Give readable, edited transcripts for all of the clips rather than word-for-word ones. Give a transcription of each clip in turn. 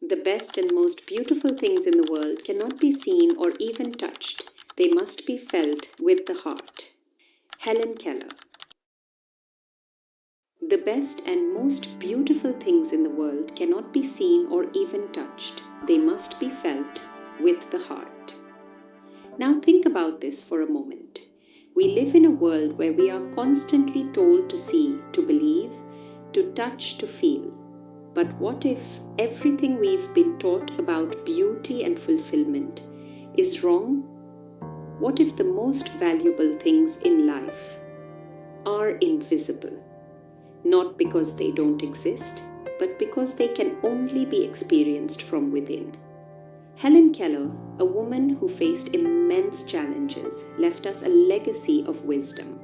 The best and most beautiful things in the world cannot be seen or even touched. They must be felt with the heart. Helen Keller. The best and most beautiful things in the world cannot be seen or even touched. They must be felt with the heart. Now think about this for a moment. We live in a world where we are constantly told to see, to believe, to touch, to feel. But what if everything we've been taught about beauty and fulfillment is wrong? What if the most valuable things in life are invisible? Not because they don't exist, but because they can only be experienced from within. Helen Keller, a woman who faced immense challenges, left us a legacy of wisdom.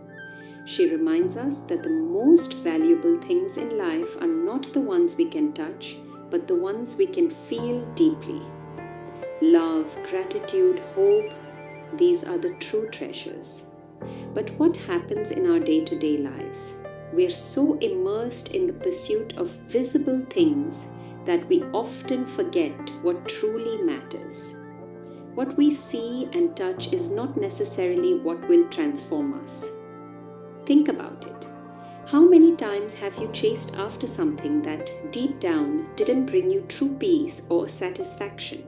She reminds us that the most valuable things in life are not the ones we can touch, but the ones we can feel deeply. Love, gratitude, hope, these are the true treasures. But what happens in our day-to-day lives? We're so immersed in the pursuit of visible things that we often forget what truly matters. What we see and touch is not necessarily what will transform us. Think about it. How many times have you chased after something that deep down didn't bring you true peace or satisfaction?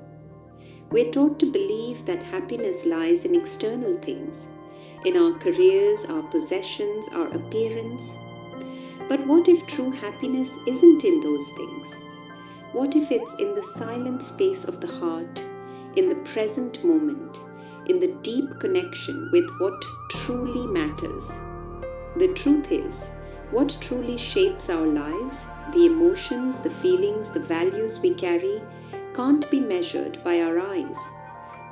We're taught to believe that happiness lies in external things, in our careers, our possessions, our appearance. But what if true happiness isn't in those things? What if it's in the silent space of the heart, in the present moment, in the deep connection with what truly matters? The truth is, what truly shapes our lives, the emotions, the feelings, the values we carry, can't be measured by our eyes.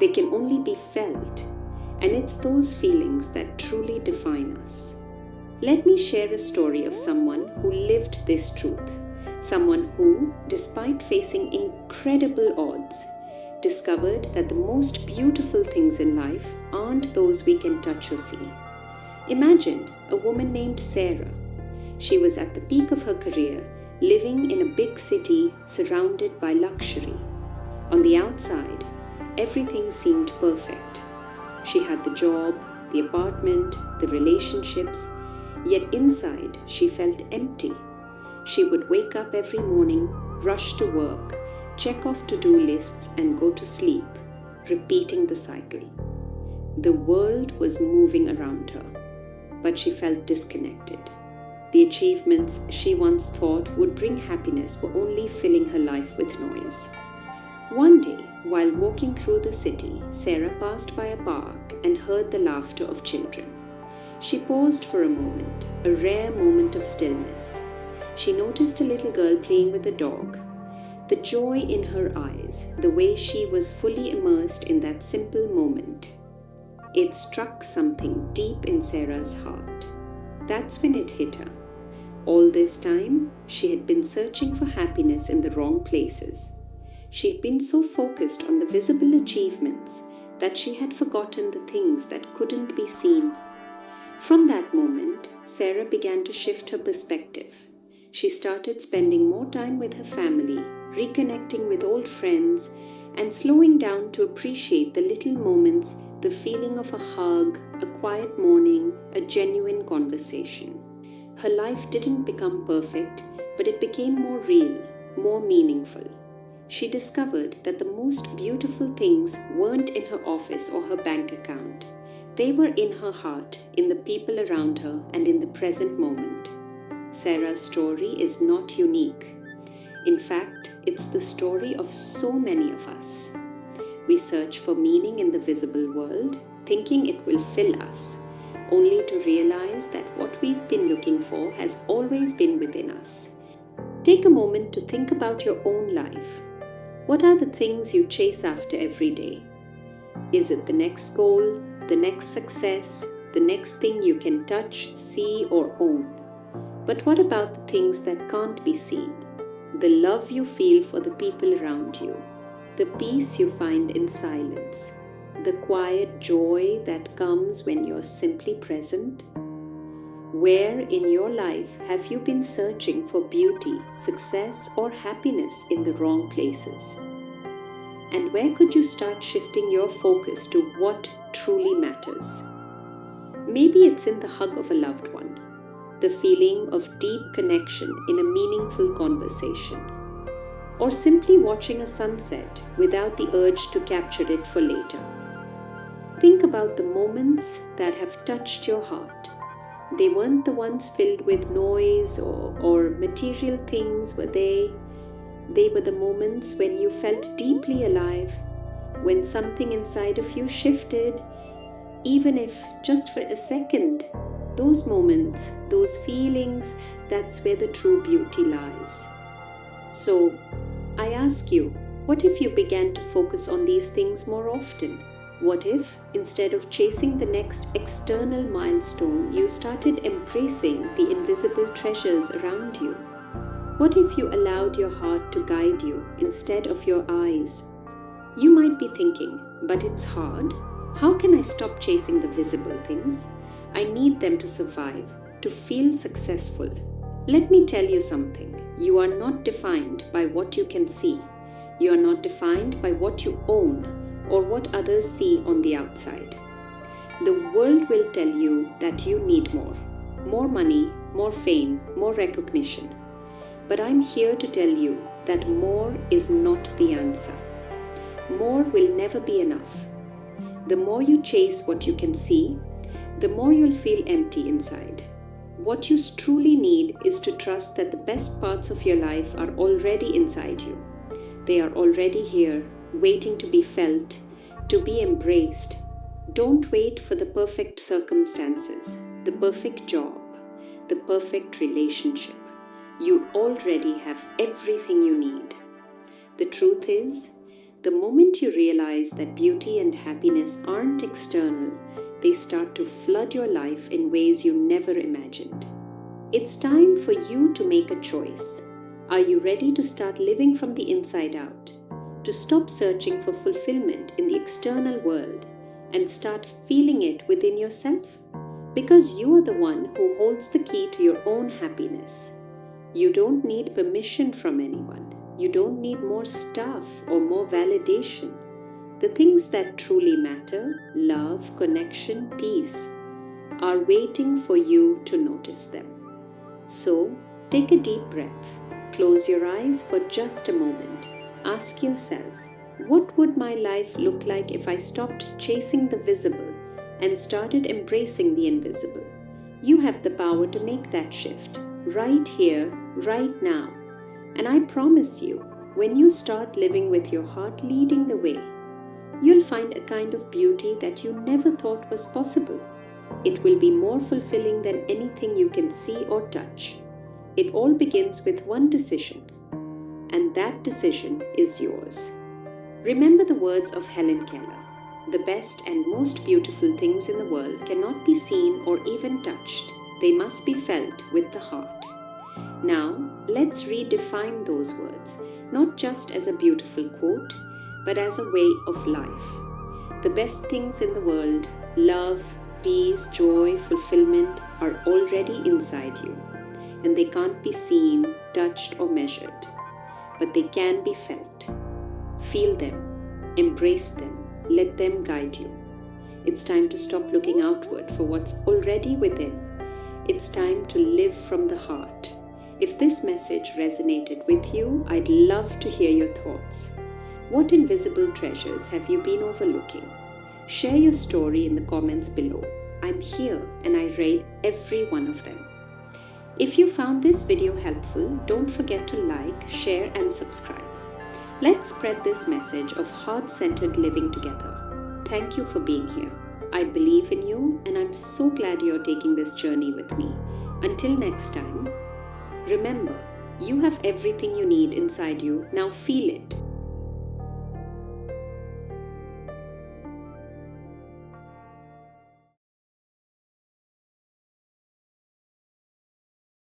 They can only be felt, and it's those feelings that truly define us. Let me share a story of someone who lived this truth. Someone who, despite facing incredible odds, discovered that the most beautiful things in life aren't those we can touch or see. Imagine a woman named Sarah. She was at the peak of her career, living in a big city surrounded by luxury. On the outside, everything seemed perfect. She had the job, the apartment, the relationships, yet inside she felt empty. She would wake up every morning, rush to work, check off to-do lists and go to sleep, repeating the cycle. The world was moving around her, but she felt disconnected. The achievements she once thought would bring happiness were only filling her life with noise. One day, while walking through the city, Sarah passed by a park and heard the laughter of children. She paused for a moment, a rare moment of stillness. She noticed a little girl playing with a dog. The joy in her eyes, the way she was fully immersed in that simple moment. It struck something deep in Sarah's heart. That's when it hit her. All this time, she had been searching for happiness in the wrong places. She had been so focused on the visible achievements that she had forgotten the things that couldn't be seen. From that moment, Sarah began to shift her perspective. She started spending more time with her family, reconnecting with old friends, and slowing down to appreciate the little moments, the feeling of a hug, a quiet morning, a genuine conversation. Her life didn't become perfect, but it became more real, more meaningful. She discovered that the most beautiful things weren't in her office or her bank account. They were in her heart, in the people around her, and in the present moment. Sarah's story is not unique. In fact, it's the story of so many of us. We search for meaning in the visible world, thinking it will fill us, only to realize that what we've been looking for has always been within us. Take a moment to think about your own life. What are the things you chase after every day? Is it the next goal, the next success, the next thing you can touch, see, or own? But what about the things that can't be seen? The love you feel for the people around you, the peace you find in silence, the quiet joy that comes when you're simply present? Where in your life have you been searching for beauty, success, or happiness in the wrong places? And where could you start shifting your focus to what truly matters? Maybe it's in the hug of a loved one, the feeling of deep connection in a meaningful conversation, or simply watching a sunset without the urge to capture it for later. Think about the moments that have touched your heart. They weren't the ones filled with noise or material things, were they? They were the moments when you felt deeply alive, when something inside of you shifted, even if just for a second. Those moments, those feelings, that's where the true beauty lies. So, I ask you, what if you began to focus on these things more often? What if, instead of chasing the next external milestone, you started embracing the invisible treasures around you? What if you allowed your heart to guide you instead of your eyes? You might be thinking, but it's hard. How can I stop chasing the visible things? I need them to survive, to feel successful. Let me tell you something. You are not defined by what you can see. You are not defined by what you own or what others see on the outside. The world will tell you that you need more money, more fame, more recognition. But I'm here to tell you that more is not the answer. More will never be enough. The more you chase what you can see, the more you'll feel empty inside. What you truly need is to trust that the best parts of your life are already inside you. They are already here, waiting to be felt, to be embraced. Don't wait for the perfect circumstances, the perfect job, the perfect relationship. You already have everything you need. The truth is, the moment you realize that beauty and happiness aren't external, they start to flood your life in ways you never imagined. It's time for you to make a choice. Are you ready to start living from the inside out? To stop searching for fulfillment in the external world and start feeling it within yourself? Because you are the one who holds the key to your own happiness. You don't need permission from anyone. You don't need more stuff or more validation. The things that truly matter, love, connection, peace, are waiting for you to notice them. So, take a deep breath. Close your eyes for just a moment. Ask yourself, what would my life look like if I stopped chasing the visible and started embracing the invisible? You have the power to make that shift, right here, right now. And I promise you, when you start living with your heart leading the way, you'll find a kind of beauty that you never thought was possible. It will be more fulfilling than anything you can see or touch. It all begins with one decision, and that decision is yours. Remember the words of Helen Keller. The best and most beautiful things in the world cannot be seen or even touched. They must be felt with the heart. Now, let's redefine those words, not just as a beautiful quote, but as a way of life. The best things in the world, love, peace, joy, fulfillment, are already inside you, and they can't be seen, touched, or measured, but they can be felt. Feel them, embrace them, let them guide you. It's time to stop looking outward for what's already within. It's time to live from the heart. If this message resonated with you, I'd love to hear your thoughts. What invisible treasures have you been overlooking? Share your story in the comments below. I'm here and I read every one of them. If you found this video helpful, don't forget to like, share, and subscribe. Let's spread this message of heart-centered living together. Thank you for being here. I believe in you, and I'm so glad you're taking this journey with me. Until next time, remember, you have everything you need inside you. Now feel it.